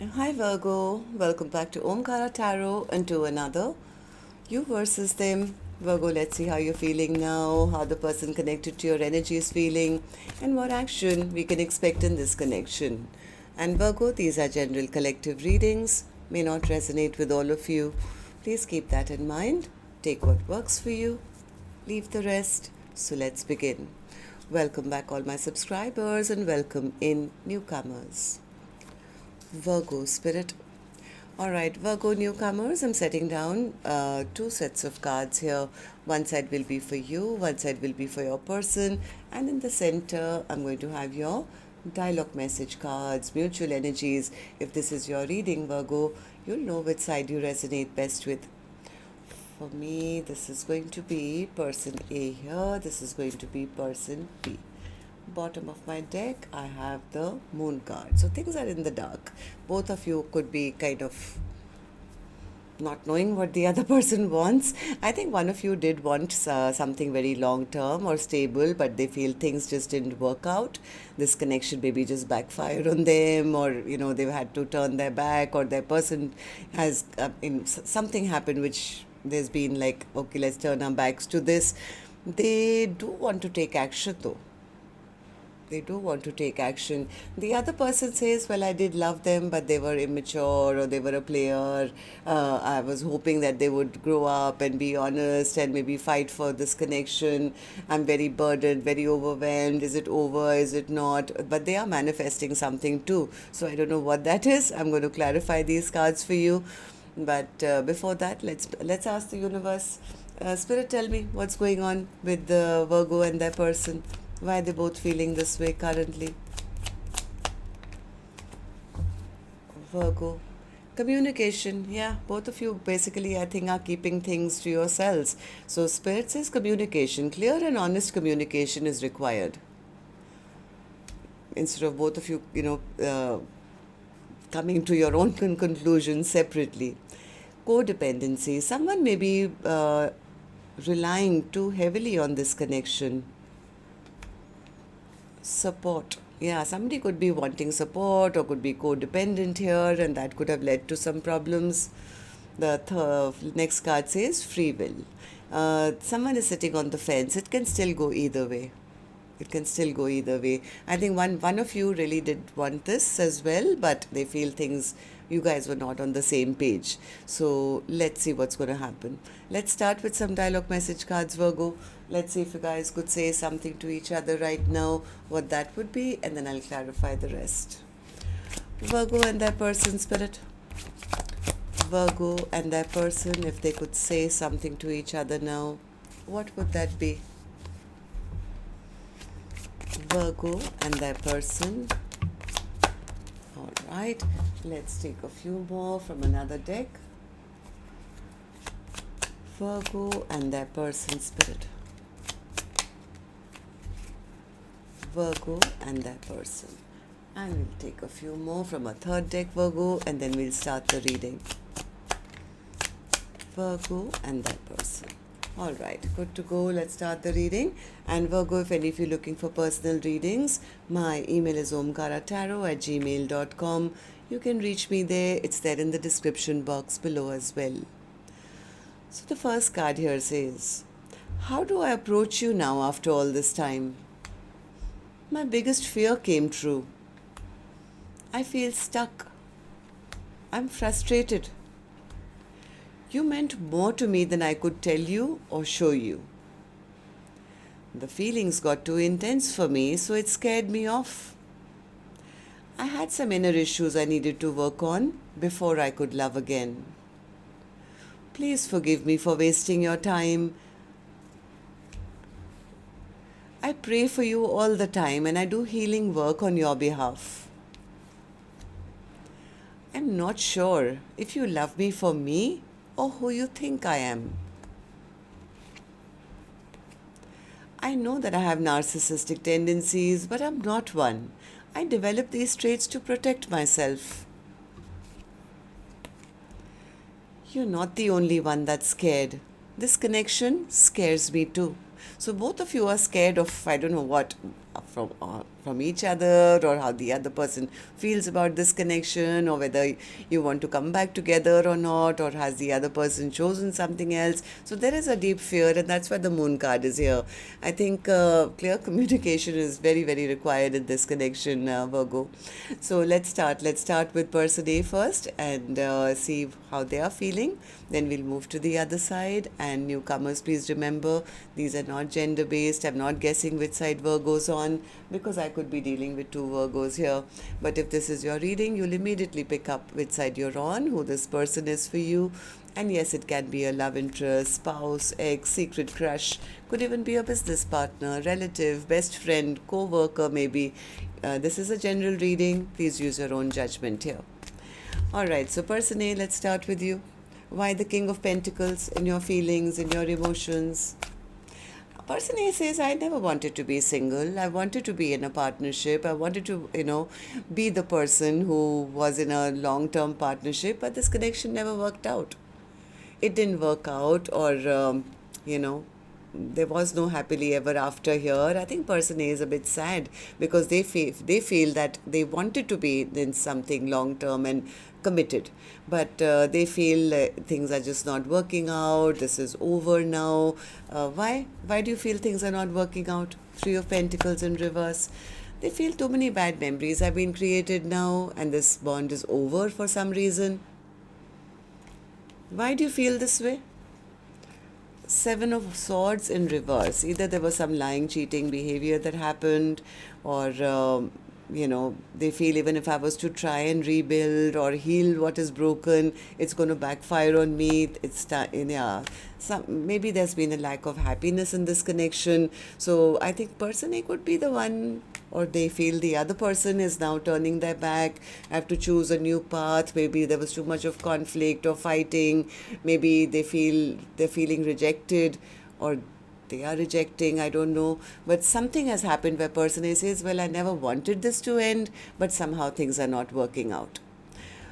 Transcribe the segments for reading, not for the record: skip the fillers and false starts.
Hi Virgo, welcome back to Omkaratarot and to another. You versus them. Virgo, let's see how you're feeling now, how the person connected to your energy is feeling, and what action we can expect in this connection. And Virgo, these are general collective readings, may not resonate with all of you. Please keep that in mind. Take what works for you, leave the rest. So let's begin. Welcome back, all my subscribers, and welcome in newcomers. Virgo spirit. All right, Virgo newcomers, I'm setting down two sets of cards here. One side will be for you, one side will be for your person, and in the center, I'm going to have your dialogue message cards, mutual energies. If this is your reading, Virgo, you'll know which side you resonate best with. For me, this is going to be person A here, this is going to be person B. Bottom of my deck, I have the moon card. So things are in the dark. Both of you could be kind of not knowing what the other person wants. I think one of you did want something very long term or stable, but they feel things just didn't work out. This connection maybe just backfired on them, or they've had to turn their back, or their person has something happened which there's been like, okay, let's turn our backs to this. They do want to take action though. They do want to take action. The other person says, well, I did love them, but they were immature or they were a player. I was hoping that they would grow up and be honest and maybe fight for this connection. I'm very burdened, very overwhelmed. Is it over? Is it not? But they are manifesting something too. So I don't know what that is. I'm going to clarify these cards for you. But before that, let's ask the universe. Spirit, tell me what's going on with the Virgo and their person. Why are they both feeling this way currently? Virgo. Communication. Yeah, both of you basically, I think, are keeping things to yourselves. So, Spirit says communication. Clear and honest communication is required. Instead of both of you, coming to your own conclusions separately. Codependency. Someone may be relying too heavily on this connection. Support. Yeah, somebody could be wanting support or could be codependent here, and that could have led to some problems. The next card says free will. Someone is sitting on the fence. It can still go either way. It can still go either way. I think one of you really did want this as well, but they feel things, you guys were not on the same page. So let's see what's going to happen. Let's start with some dialogue message cards, Virgo. Let's see if you guys could say something to each other right now, what that would be, and then I'll clarify the rest. Virgo and their person, spirit. Virgo and their person, if they could say something to each other now, what would that be? Virgo and their person. All right, let's take a few more from another deck. Virgo and their person, spirit. Virgo and their person. And we'll take a few more from a third deck, Virgo, and then we'll start the reading. Virgo and their person. All right, good to go. Let's start the reading. And Virgo, if any of you are looking for personal readings, my email is omkaratarot@gmail.com. You can reach me there. It's there in the description box below as well. So the first card here says, how do I approach you now after all this time? My biggest fear came true. I feel stuck. I'm frustrated. You meant more to me than I could tell you or show you. The feelings got too intense for me, so it scared me off. I had some inner issues I needed to work on before I could love again. Please forgive me for wasting your time. I pray for you all the time and I do healing work on your behalf. I'm not sure if you love me for me or who you think I am. I know that I have narcissistic tendencies, but I'm not one. I developed these traits to protect myself. You're not the only one that's scared. This connection scares me too. So both of you are scared of, I don't know what. from each other, or how the other person feels about this connection, or whether you want to come back together or not, or has the other person chosen something else. So there is a deep fear, and that's why the moon card is here. I think clear communication is very, very required in this connection, Virgo. So let's start with person A first, and see how they are feeling. Then we'll move to the other side. And newcomers, please remember, these are not gender based. I'm not guessing which side Virgo's on, because I could be dealing with two Virgos here. But if this is your reading, you'll immediately pick up which side you're on, who this person is for you. And yes, it can be a love interest, spouse, ex, secret crush, could even be a business partner, relative, best friend, co-worker maybe. This is a general reading. Please use your own judgment here. All right, so person A, let's start with you. Why the King of Pentacles in your feelings, in your emotions? Person A says, I never wanted to be single. I wanted to be in a partnership. I wanted to, be the person who was in a long-term partnership, but this connection never worked out. It didn't work out, or, there was no happily ever after here. I think person A is a bit sad, because they feel that they wanted to be in something long-term and committed, but they feel things are just not working out. This is over now. Why do you feel things are not working out? Three of Pentacles in reverse. They feel too many bad memories have been created now, and this bond is over for some reason. Why do you feel this way? Seven of Swords in reverse. Either there was some lying, cheating behavior that happened, or they feel even if I was to try and rebuild or heal what is broken, it's going to backfire on me. Maybe there's been a lack of happiness in this connection. So I think person A could be the one, or they feel the other person is now turning their back. I have to choose a new path. Maybe there was too much of conflict or fighting. Maybe they're feeling rejected, or they are rejecting, I don't know. But something has happened where person A says, well, I never wanted this to end, but somehow things are not working out.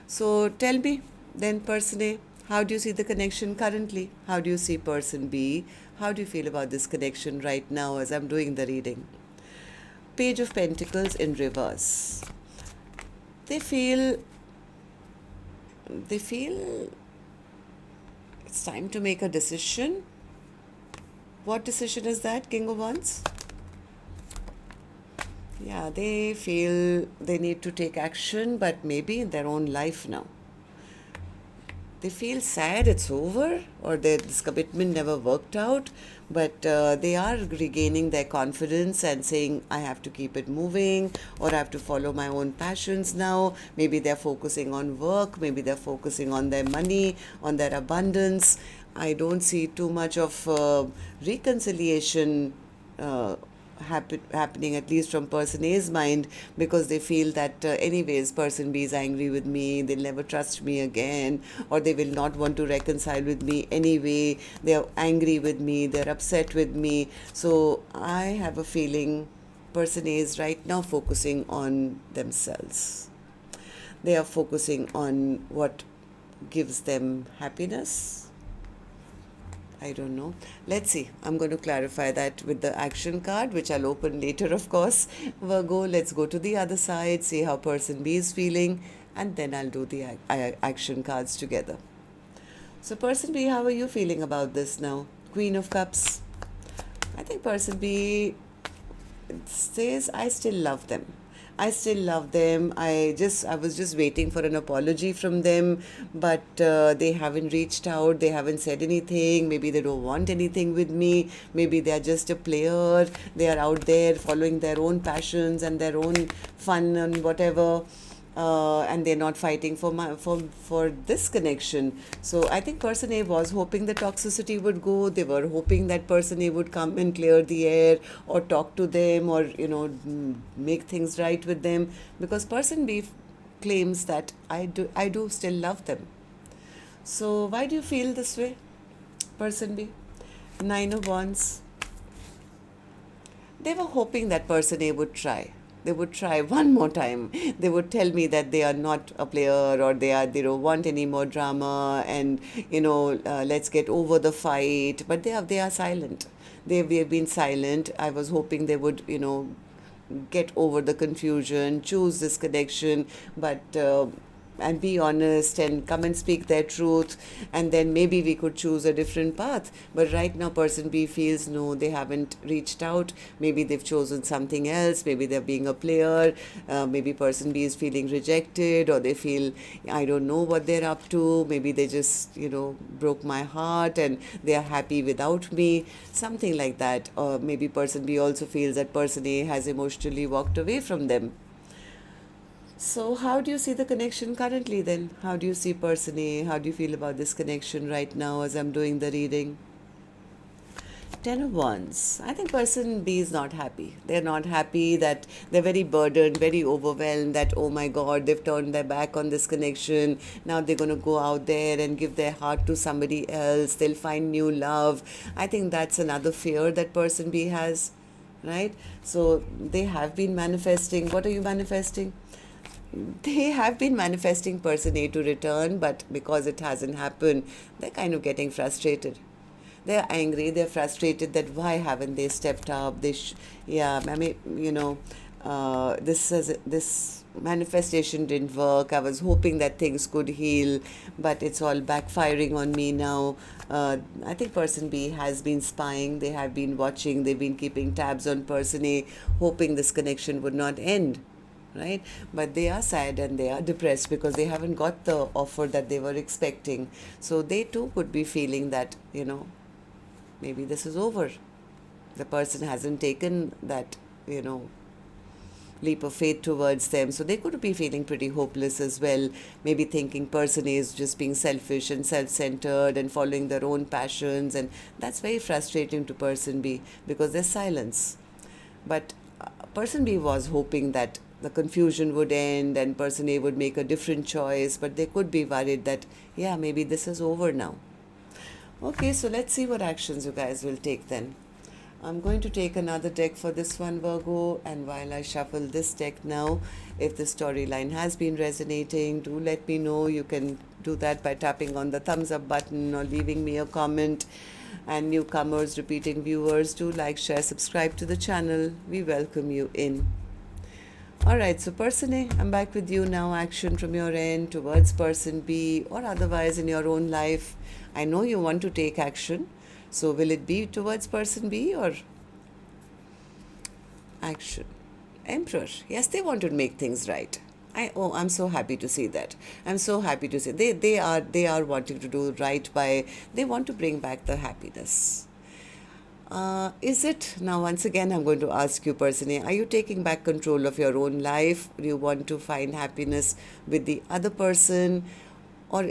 So tell me, then, person A, how do you see the connection currently? How do you see person B? How do you feel about this connection right now as I'm doing the reading? Page of Pentacles in reverse. They feel it's time to make a decision. What decision is that, King of Wands? Yeah, they feel they need to take action, but maybe in their own life now. They feel sad it's over, or this commitment never worked out, but they are regaining their confidence and saying, I have to keep it moving, or I have to follow my own passions now. Maybe they're focusing on work, maybe they're focusing on their money, on their abundance. I don't see too much of reconciliation happening, at least from person A's mind, because they feel that anyways person B is angry with me, they'll never trust me again, or they will not want to reconcile with me anyway. They're angry with me, they're upset with me. So I have a feeling person A is right now focusing on themselves. They are focusing on what gives them happiness. I don't know. Let's see. I'm going to clarify that with the action card, which I'll open later, of course. Virgo, let's go to the other side, see how person B is feeling, and then I'll do the action cards together. So person B, how are you feeling about this now? Queen of Cups. I think person B says, I still love them. I still love them. I was just waiting for an apology from them, but they haven't reached out. They haven't said anything. Maybe they don't want anything with me. Maybe they are just a player. They are out there following their own passions and their own fun and whatever. And they're not fighting for this connection. So I think person A was hoping the toxicity would go. They were hoping that person A would come and clear the air, or talk to them, or make things right with them, because person B claims that I do still love them. So why do you feel this way, person B? 9 of Wands. They were hoping that person A would try. They would try one more time. They would tell me that they are not a player, or they don't want any more drama, and let's get over the fight. But they are silent. They have been silent. I was hoping they would get over the confusion, choose this connection, but and be honest and come and speak their truth, and then maybe we could choose a different path. But right now person B feels no, they haven't reached out. Maybe they've chosen something else, maybe they're being a player, maybe person B is feeling rejected, or they feel I don't know what they're up to, maybe they just broke my heart and they are happy without me, something like that. Or maybe person B also feels that person A has emotionally walked away from them. So how do you see the connection currently then? How do you see person A? How do you feel about this connection right now as I'm doing the reading? Ten of Wands. I think person B is not happy. They're not happy, that they're very burdened, very overwhelmed, that oh my God, they've turned their back on this connection. Now they're going to go out there and give their heart to somebody else. They'll find new love. I think that's another fear that person B has, right? So they have been manifesting. What are you manifesting? They have been manifesting person A to return, but because it hasn't happened, they're kind of getting frustrated. They're angry, they're frustrated that why haven't they stepped up? This manifestation didn't work. I was hoping that things could heal, but it's all backfiring on me now. I think person B has been spying. They have been watching. They've been keeping tabs on person A, hoping this connection would not end. Right? But they are sad and they are depressed because they haven't got the offer that they were expecting. So they too could be feeling that, maybe this is over. The person hasn't taken that, leap of faith towards them. So they could be feeling pretty hopeless as well. Maybe thinking person A is just being selfish and self-centered and following their own passions. And that's very frustrating to person B because there's silence. But person B was hoping that the confusion would end and person A would make a different choice, but they could be worried that, yeah, maybe this is over now. Okay, so let's see what actions you guys will take then. I'm going to take another deck for this one, Virgo, and while I shuffle this deck now, if the storyline has been resonating, do let me know. You can do that by tapping on the thumbs up button or leaving me a comment. And newcomers, repeating viewers, do like, share, subscribe to the channel. We welcome you in. Alright, so person A, I'm back with you now. Action from your end towards person B or otherwise in your own life. I know you want to take action. So will it be towards person B or action? Emperor. Yes, they want to make things right. I'm so happy to see that. I'm so happy to see they are wanting to do right by, they want to bring back the happiness. Is it, now once again I'm going to ask you personally, are you taking back control of your own life? Do you want to find happiness with the other person? Or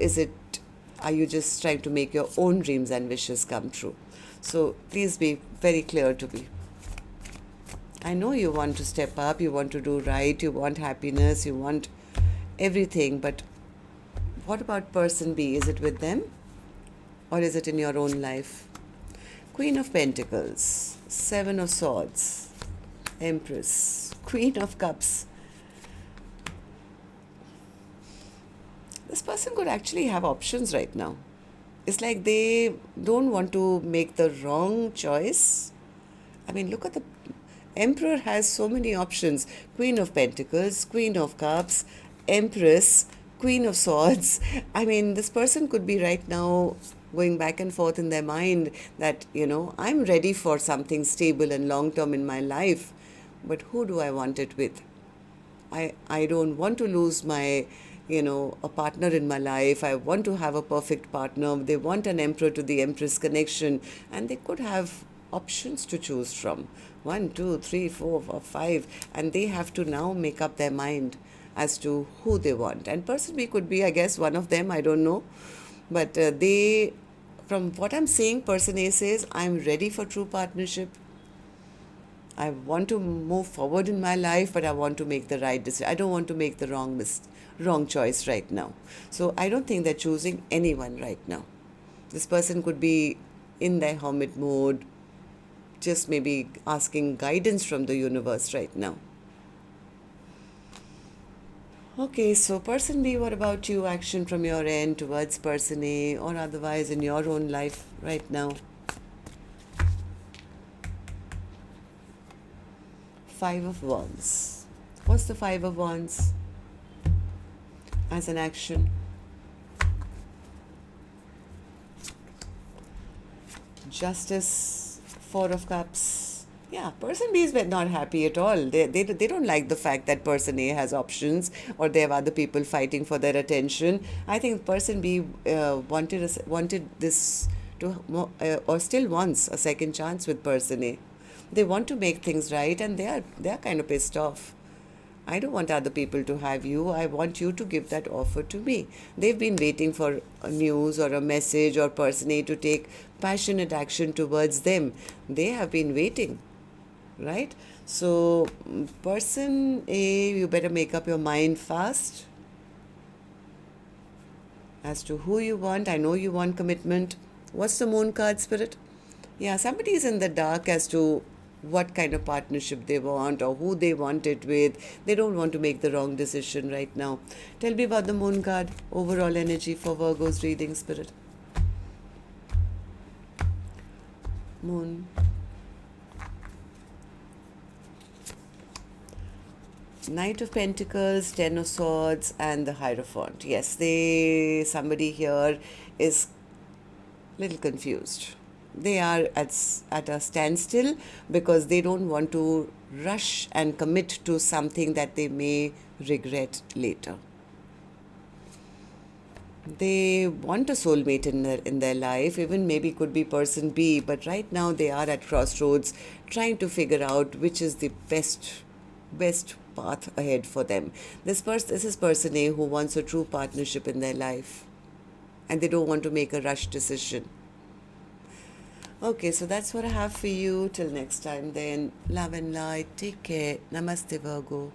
are you just trying to make your own dreams and wishes come true? So please be very clear to me. I know you want to step up, you want to do right, you want happiness, you want everything, but what about person B? Is it with them or is it in your own life? Queen of Pentacles, Seven of Swords, Empress, Queen of Cups. This person could actually have options right now. It's like they don't want to make the wrong choice. I mean, look at the Emperor has so many options. Queen of Pentacles, Queen of Cups, Empress, Queen of Swords. I mean, this person could be right now going back and forth in their mind that, I'm ready for something stable and long-term in my life, but who do I want it with? I don't want to lose my, a partner in my life. I want to have a perfect partner. They want an Emperor to the Empress connection, and they could have options to choose from. 1, 2, 3, 4, 5, and they have to now make up their mind as to who they want. And person B could be, I guess, one of them, I don't know. But from what I'm seeing, person A says, I'm ready for true partnership. I want to move forward in my life, but I want to make the right decision. I don't want to make the wrong choice right now. So I don't think they're choosing anyone right now. This person could be in their hermit mode, just maybe asking guidance from the universe right now. Okay, so person B, what about you? Action from your end towards person A or otherwise in your own life right now. Five of Wands. What's the Five of Wands as an action? Justice, Four of Cups. Yeah, person B is not happy at all. They don't like the fact that person A has options or they have other people fighting for their attention. I think person B wanted this to or still wants a second chance with person A. They want to make things right, and they are kind of pissed off. I don't want other people to have you. I want you to give that offer to me. They've been waiting for a news or a message or person A to take passionate action towards them. They have been waiting, right? So, person A, you better make up your mind fast as to who you want. I know you want commitment. What's the Moon card, Spirit? Yeah, somebody is in the dark as to what kind of partnership they want or who they want it with. They don't want to make the wrong decision right now. Tell me about the Moon card, overall energy for Virgo's reading, Spirit. Moon. Knight of Pentacles, Ten of Swords, and the Hierophant. Yes, somebody here is a little confused. They are at a standstill because they don't want to rush and commit to something that they may regret later. They want a soulmate in their life, even maybe could be person B, but right now they are at crossroads trying to figure out which is the best path ahead for them. This is person A who wants a true partnership in their life, and they don't want to make a rush decision. Okay, so that's what I have for you. Till next time then. Love and light. Take care. Namaste, Virgo.